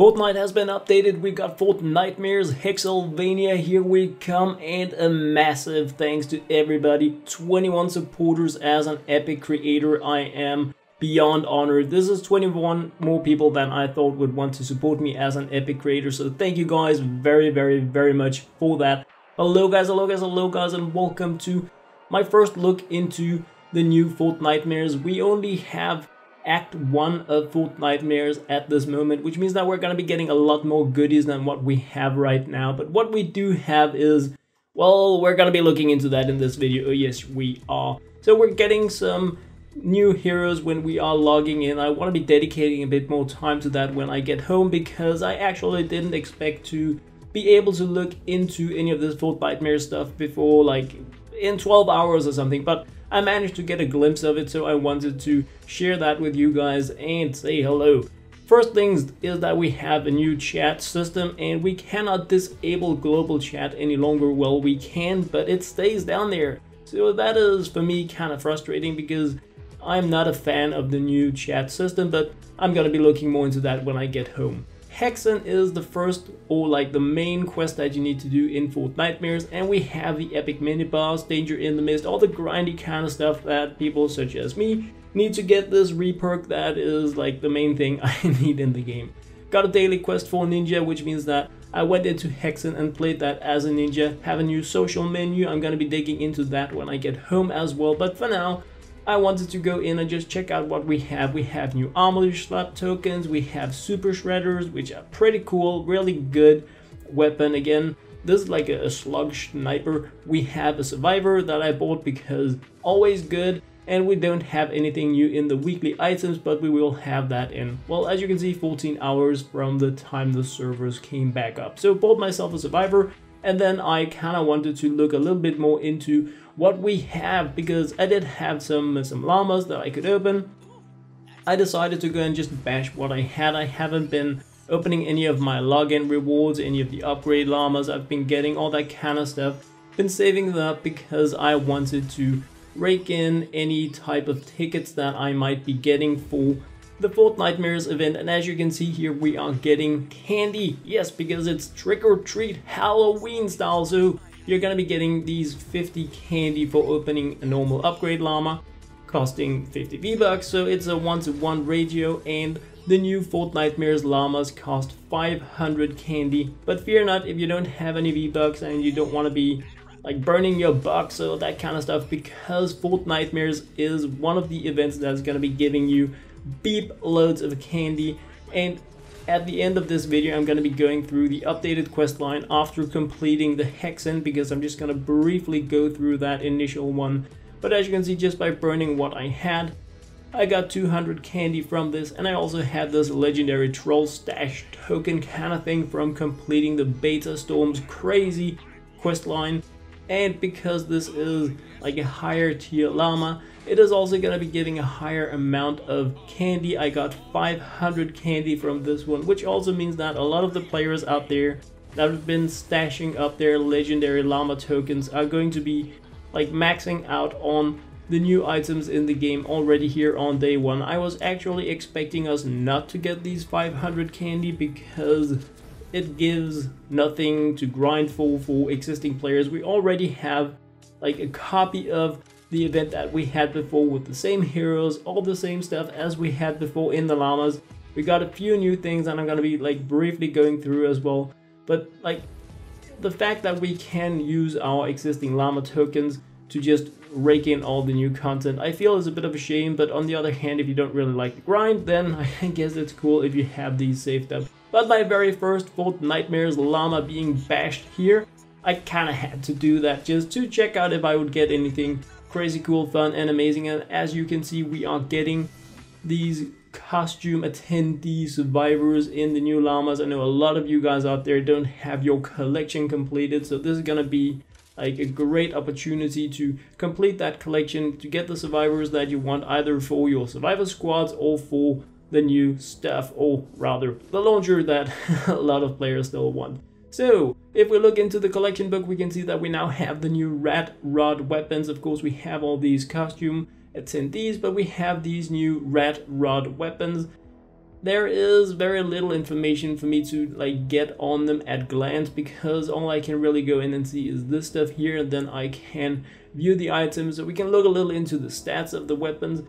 Fortnite has been updated. We got Fortnitemares, Hexylvania, here we come, and a massive thanks to everybody. 21 supporters as an epic creator. I am beyond honored. This is 21 more people than I thought would want to support me as an epic creator, so thank you guys very much for that. Hello guys, and welcome to my first look into the new Fortnitemares. We only have Act 1 of Fortnitemares at this moment, which means that we're going to be getting a lot more goodies than what we have right now. But what we do have is, well, we're going to be looking into that in this video. Oh, yes, we are. So we're getting some new heroes when we are logging in. I want to be dedicating a bit more time to that when I get home, because I actually didn't expect to be able to look into any of this Fortnitemares stuff before, like, in 12 hours or something. But I managed to get a glimpse of it, so I wanted to share that with you guys and say hello. First things is that we have a new chat system, and we cannot disable global chat any longer. Well, we can, but it stays down there. So that is, for me, kind of frustrating, because I'm not a fan of the new chat system, but I'm gonna be looking more into that when I get home. Hexen is the first, or like the main quest that you need to do in Fortnitemares, and we have the epic mini boss, danger in the mist, all the grindy kind of stuff that people such as me need to get this reperk. That is like the main thing I need in the game. Got a daily quest for ninja, which means that I went into Hexen and played that as a ninja. Have a new social menu. I'm gonna be digging into that when I get home as well, but for now I wanted to go in and just check out what we have. We have new armor slot tokens, we have super shredders, which are pretty cool, really good weapon. Again, this is like a slug sniper. We have a survivor that I bought because always good, and we don't have anything new in the weekly items, but we will have that in, well, as you can see, 14 hours from the time the servers came back up. So bought myself a survivor, and then I kind of wanted to look a little bit more into what we have, because I did have some llamas that I could open. I decided to go and just bash what I had. I haven't been opening any of my login rewards, any of the upgrade llamas I've been getting, all that kind of stuff. Been saving them up because I wanted to rake in any type of tickets that I might be getting for the Fortnitemares event. And as you can see here, we are getting candy. Yes, because it's trick or treat Halloween style, so you're gonna be getting these 50 candy for opening a normal upgrade llama, costing 50 V-Bucks, so it's a 1-to-1 ratio, and the new Fortnitemares llamas cost 500 candy. But fear not if you don't have any V-Bucks and you don't want to be like burning your bucks or that kind of stuff, because Fortnitemares is one of the events that's gonna be giving you beep loads of candy. And at the end of this video, I'm going to be going through the updated questline after completing the Hexen, because I'm just going to briefly go through that initial one. But as you can see, just by burning what I had, I got 200 candy from this, and I also had this legendary troll stash token kind of thing from completing the Beta Storm's crazy questline. And because this is like a higher tier llama, it is also going to be giving a higher amount of candy. I got 500 candy from this one, which also means that a lot of the players out there that have been stashing up their legendary llama tokens are going to be like maxing out on the new items in the game already here on day one. I was actually expecting us not to get these 500 candy, because it gives nothing to grind for existing players. We already have like a copy of the event that we had before with the same heroes, all the same stuff as we had before in the llamas. We got a few new things, and I'm gonna be like briefly going through as well. But like the fact that we can use our existing llama tokens to just rake in all the new content, I feel is a bit of a shame. But on the other hand, if you don't really like the grind, then I guess it's cool if you have these saved up. But my very first Fortnitemares llama being bashed here, I kinda had to do that just to check out if I would get anything crazy cool, fun, and amazing. And as you can see, we are getting these costume attendee survivors in the new llamas. I know a lot of you guys out there don't have your collection completed, so this is gonna be like a great opportunity to complete that collection, to get the survivors that you want, either for your survivor squads or for the new stuff, or rather the launcher that a lot of players still want. So if we look into the collection book, we can see that we now have the new rat rod weapons. Of course, we have all these costume attendees, but we have these new rat rod weapons. there is very little information for me to like get on them at glance, because all I can really go in and see is this stuff here, and then I can view the items, so we can look a little into the stats of the weapons,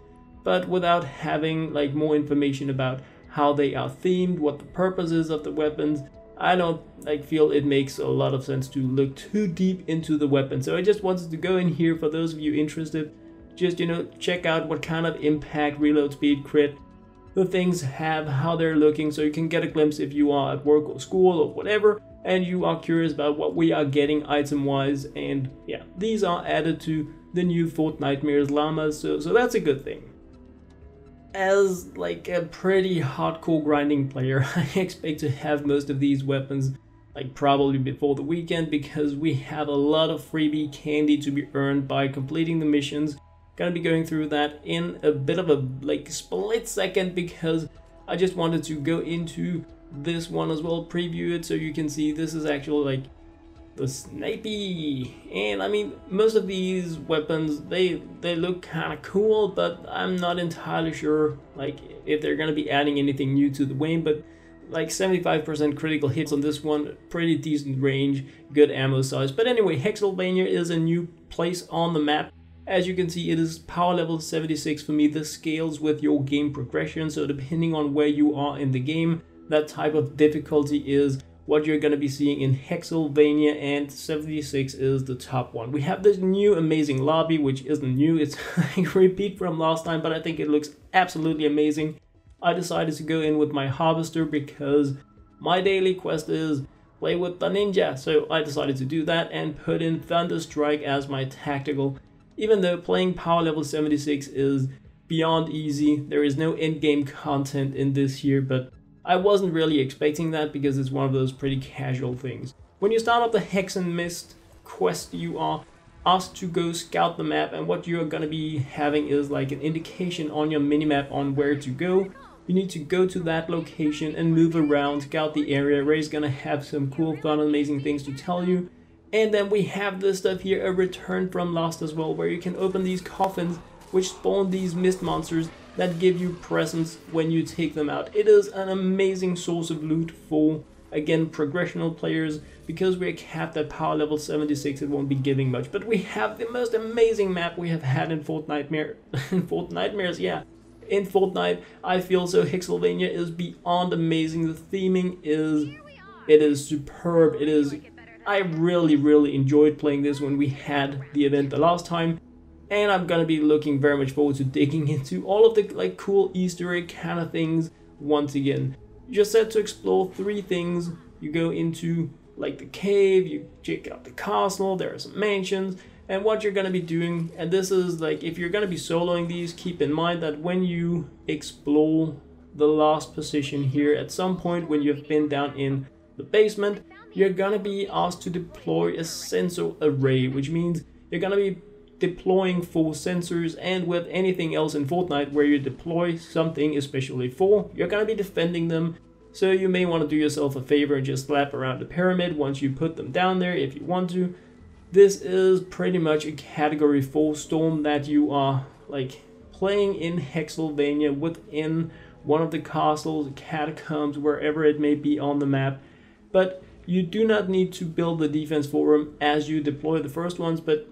but without having like more information about how they are themed, what the purpose is of the weapons. I don't like feel it makes a lot of sense to look too deep into the weapon. So I just wanted to go in here for those of you interested, just check out what kind of impact, reload speed, crit the things have, how they're looking, so you can get a glimpse if you are at work or school or whatever and you are curious about what we are getting item wise. And yeah, these are added to the new Fortnitemares llamas, so that's a good thing. As like a pretty hardcore grinding player, I expect to have most of these weapons like probably before the weekend, because we have a lot of freebie candy to be earned by completing the missions. Gonna be going through that in a bit of a like split second, because I just wanted to go into this one as well, preview it, so you can see this is actually like the snipey. And I mean, most of these weapons, they look kind of cool, but I'm not entirely sure like if they're gonna be adding anything new to the game. But like 75% critical hits on this one, pretty decent range, good ammo size. But anyway, Hexylvania is a new place on the map. As you can see, it is power level 76 for me. This scales with your game progression, so depending on where you are in the game, that type of difficulty is what you're going to be seeing in Hexylvania, and 76 is the top one. We have this new amazing lobby, which isn't new, it's like a repeat from last time, but I think it looks absolutely amazing. I decided to go in with my harvester because my daily quest is play with the ninja, so I decided to do that and put in Thunder Strike as my tactical. Even though playing power level 76 is beyond easy, there is no in-game content in this here, but I wasn't really expecting that because it's one of those pretty casual things. When you start up the Hex and Mist quest, you are asked to go scout the map, and what you're gonna be having is like an indication on your minimap on where to go. You need to go to that location and move around, scout the area. Ray's gonna have some cool, fun, amazing things to tell you. And then we have this stuff here, a return from Lost as well, where you can open these coffins which spawn these mist monsters that give you presents when you take them out. It is an amazing source of loot for, again, progressional players. Because we're capped at power level 76, it won't be giving much. But we have the most amazing map we have had in Fortnitemares, yeah. In Fortnite, I feel so. Hexylvania is beyond amazing. The theming is superb. I really enjoyed playing this when we had the event the last time, and I'm gonna be looking very much forward to digging into all of the like cool Easter egg kind of things once again. You're set to explore 3 things. You go into like the cave, you check out the castle, there are some mansions, and what you're gonna be doing, and this is like if you're gonna be soloing these, keep in mind that when you explore the last position here, at some point when you've been down in the basement, you're gonna be asked to deploy a sensor array, which means you're gonna be deploying 4 sensors, and with anything else in Fortnite where you deploy something, especially 4, you're gonna be defending them. So you may want to do yourself a favor and just slap around the pyramid once you put them down there if you want to. This is pretty much a category 4 storm that you are like playing in Hexylvania within one of the castles, catacombs, wherever it may be on the map. But you do not need to build the defense for them as you deploy the first ones, but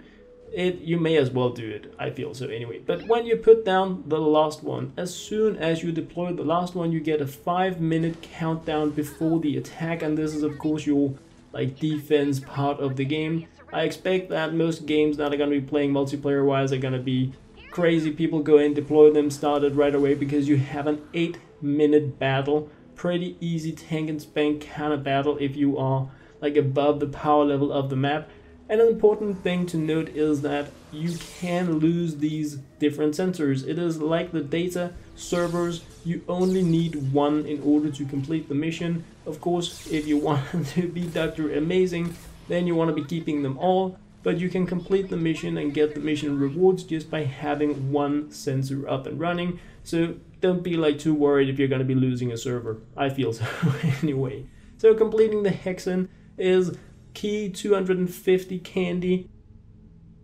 you may as well do it, I feel so anyway. But when you put down the last one, as soon as you deploy the last one, you get a 5-minute countdown before the attack, and this is of course your like defense part of the game. I expect that most games that are going to be playing multiplayer wise are going to be crazy. People go in, deploy them, start it right away, because you have an 8-minute battle. Pretty easy tank and spank kind of battle if you are like above the power level of the map. And an important thing to note is that you can lose these different sensors. It is like the data servers, you only need 1 in order to complete the mission. Of course, if you want to be Dr. Amazing, then you want to be keeping them all, but you can complete the mission and get the mission rewards just by having 1 sensor up and running. So don't be like too worried if you're going to be losing a server. I feel so anyway. So completing the Hexen is key 250 candy,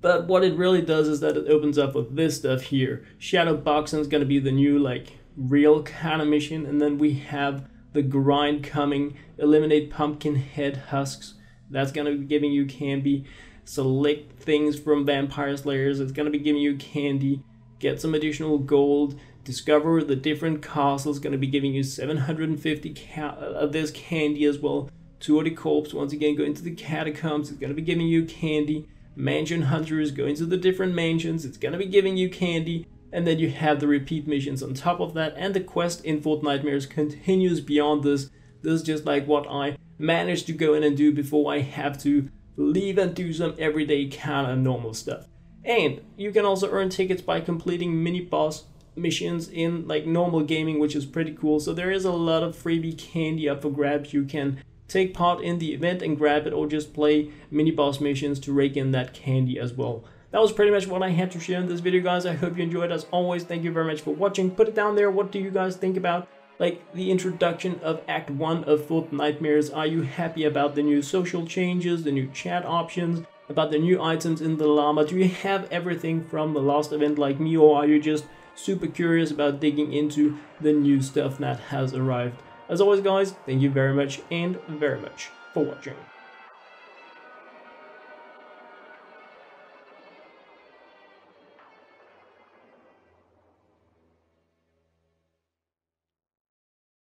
but what it really does is that it opens up with this stuff here. Shadow Boxing is going to be the new like real kind of mission. And then we have the grind coming, eliminate pumpkin head husks. That's gonna be giving you candy. Select things from vampire slayers. It's gonna be giving you candy. Get some additional gold. Discover the different castles. Gonna be giving you 750 of this candy as well. Tour the corpse. Once again, go into the catacombs. It's gonna be giving you candy. Mansion hunters. Go into the different mansions. It's gonna be giving you candy. And then you have the repeat missions on top of that, and the quest in Fortnitemares continues beyond this. This is just like what I managed to go in and do before I have to leave and do some everyday kind of normal stuff. And you can also earn tickets by completing mini boss missions in like normal gaming, which is pretty cool. So there is a lot of freebie candy up for grabs. You can take part in the event and grab it, or just play mini boss missions to rake in that candy as well. That was pretty much what I had to share in this video, guys. I hope you enjoyed. As always, thank you very much for watching. Put it down there. What do you guys think about like the introduction of Act 1 of Fortnitemares? Are you happy about the new social changes, the new chat options, about the new items in the llama? Do you have everything from the last event like me, or are you just super curious about digging into the new stuff that has arrived? As always, guys, thank you very much for watching.